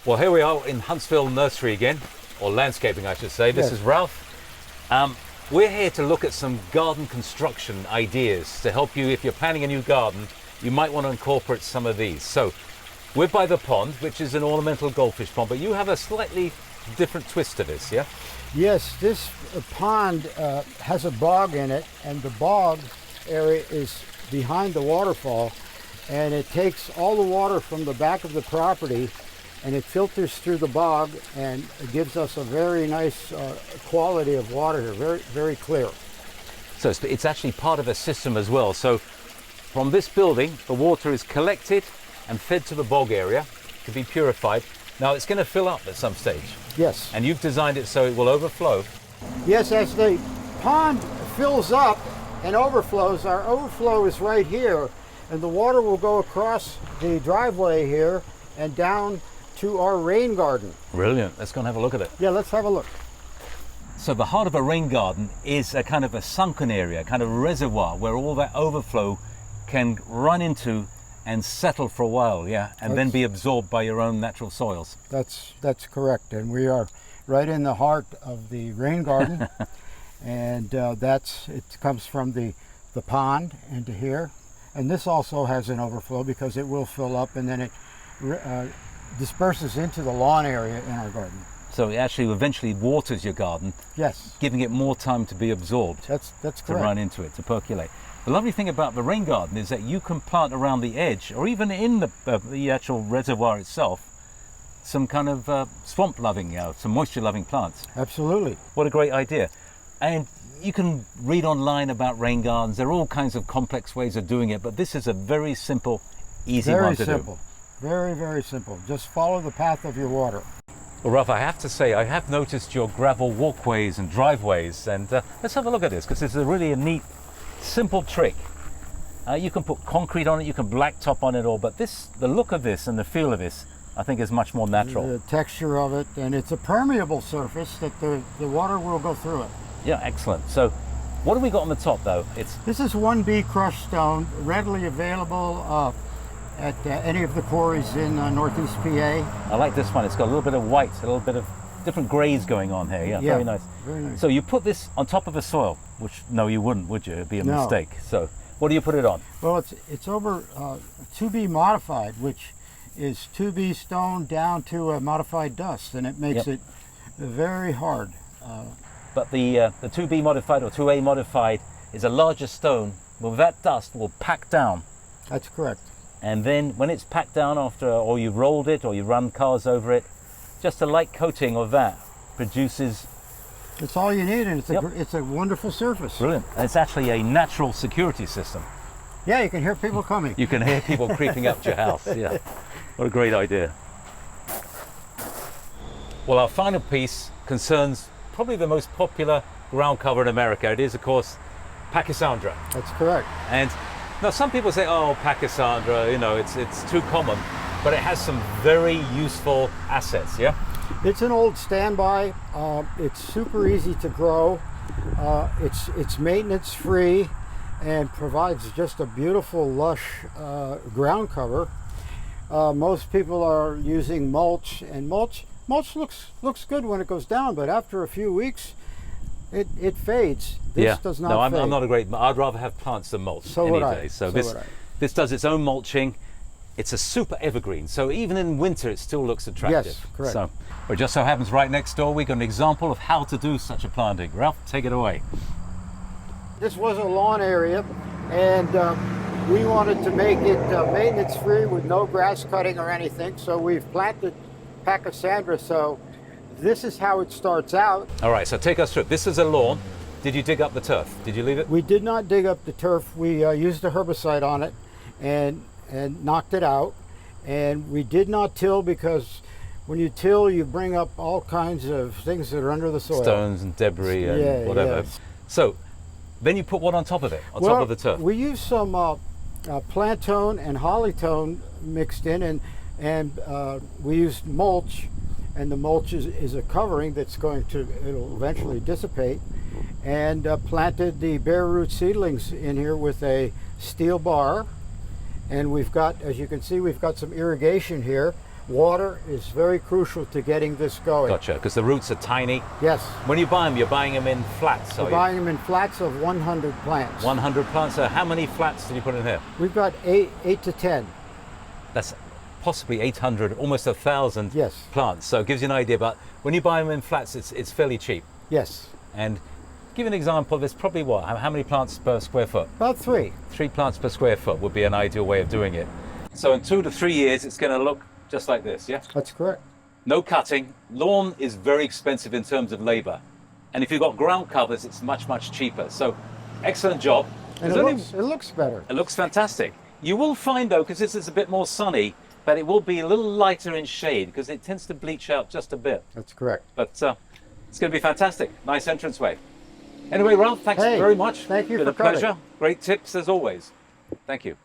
Well, here we are in Huntsville Nursery again, or landscaping, I should say. This Yes. is Ralph. We're here to look at some garden construction ideas to help you if you're planning a new garden. You might want to incorporate some of these. So, we're by the pond, which is an ornamental goldfish pond, but you have a slightly different twist to this, yeah? Yes, this pond has a bog in it, and the bog area is behind the waterfall, and it takes all the water from the back of the property and it filters through the bog, and it gives us a very nice quality of water here, very, very clear. So it's actually part of a system as well. So from this building, the water is collected and fed to the bog area to be purified. Now it's going to fill up at some stage. Yes. And you've designed it so it will overflow. Yes, as the pond fills up and overflows, our overflow is right here, and the water will go across the driveway here and down to our rain garden. Brilliant. Let's go and have a look at it. Yeah, let's have a look. So the heart of a rain garden is a kind of a sunken area, kind of a reservoir where all that overflow can run into and settle for a while, yeah, and then be absorbed by your own natural soils. That's correct, and we are right in the heart of the rain garden, and it comes from the pond into here, and this also has an overflow because it will fill up and then it disperses into the lawn area in our garden. So it actually eventually waters your garden. Yes. Giving it more time to be absorbed. That's correct. To run into it, to percolate. The lovely thing about the rain garden is that you can plant around the edge, or even in the actual reservoir itself, some kind of swamp-loving, some moisture-loving plants. Absolutely. What a great idea. And you can read online about rain gardens. There are all kinds of complex ways of doing it, but this is a very simple, easy one to do. Very simple. Very, very simple. Just follow the path of your water. Well, Ralph, I have to say, I have noticed your gravel walkways and driveways, and let's have a look at this, because it's really a neat, simple trick. You can put concrete on it, you can blacktop on it all, but the look of this and the feel of this, I think is much more natural. The texture of it, and it's a permeable surface that the water will go through it. Yeah, excellent. So, what have we got on the top, though? This is 1B crushed stone, readily available at any of the quarries in Northeast PA. I like this one. It's got a little bit of white, a little bit of different grays going on here. Yeah, very nice. Very nice. So you put this on top of a soil, which no, you wouldn't, would you? It'd be a mistake. So what do you put it on? Well, it's over 2B modified, which is 2B stone down to a modified dust, and it makes it very hard. But the 2B modified or 2A modified is a larger stone. Well, that dust will pack down. That's correct. And then when it's packed down after, or you've rolled it, or you run cars over it, just a light coating of that produces... It's all you need, and it's a wonderful surface. Brilliant. And it's actually a natural security system. Yeah, you can hear people coming. You can hear people creeping up to your house, yeah. What a great idea. Well, our final piece concerns probably the most popular ground cover in America. It is, of course, Pachysandra. That's correct. And now some people say, oh, Pachysandra, it's too common, but it has some very useful assets, yeah? It's an old standby. It's super easy to grow. It's maintenance free and provides just a beautiful, lush ground cover. Most people are using mulch, and mulch looks good when it goes down, but after a few weeks, it fades. This does not fade. I'm not a great... I'd rather have plants than mulch any day. So this does its own mulching. It's a super evergreen, so even in winter it still looks attractive. Yes, correct. So, it just so happens right next door we got an example of how to do such a planting. Ralph, take it away. This was a lawn area, and we wanted to make it maintenance free with no grass cutting or anything, so we've planted Pachysandra. So this is how it starts out. All right, so take us through it. This is a lawn. Did you dig up the turf? Did you leave it? We did not dig up the turf. We used a herbicide on it and knocked it out. And we did not till, because when you till, you bring up all kinds of things that are under the soil. Stones and debris and whatever. Yeah. So then you put what on top of it, on top of the turf? We used some planktone and hollytone mixed in, and we used mulch, and the mulch is a covering that's it'll eventually dissipate, and planted the bare root seedlings in here with a steel bar. And we've got, as you can see, we've got some irrigation here. Water is very crucial to getting this going. Gotcha, because the roots are tiny. Yes. When you buy them, you're buying them in flats, are We're you? buying them in flats of 100 plants. 100 plants. So how many flats did you put in here? We've got eight to 10. That's possibly 800, almost 1,000 Yes. plants. So it gives you an idea. But when you buy them in flats, it's fairly cheap. Yes. And give an example. There's probably what? How many plants per square foot? About 3. 3 plants per square foot would be an ideal way of doing it. So in 2 to 3 years, it's going to look just like this, yeah? That's correct. No cutting. Lawn is very expensive in terms of labor. And if you've got ground covers, it's much, much cheaper. So excellent job. And There's it looks better. It looks fantastic. You will find though, because this is a bit more sunny, that it will be a little lighter in shade because it tends to bleach out just a bit. That's correct. But it's going to be fantastic. Nice entranceway. Anyway, Ralph, thanks Hey, very much. thank you Been for a pleasure. coming. Great tips as always. Thank you.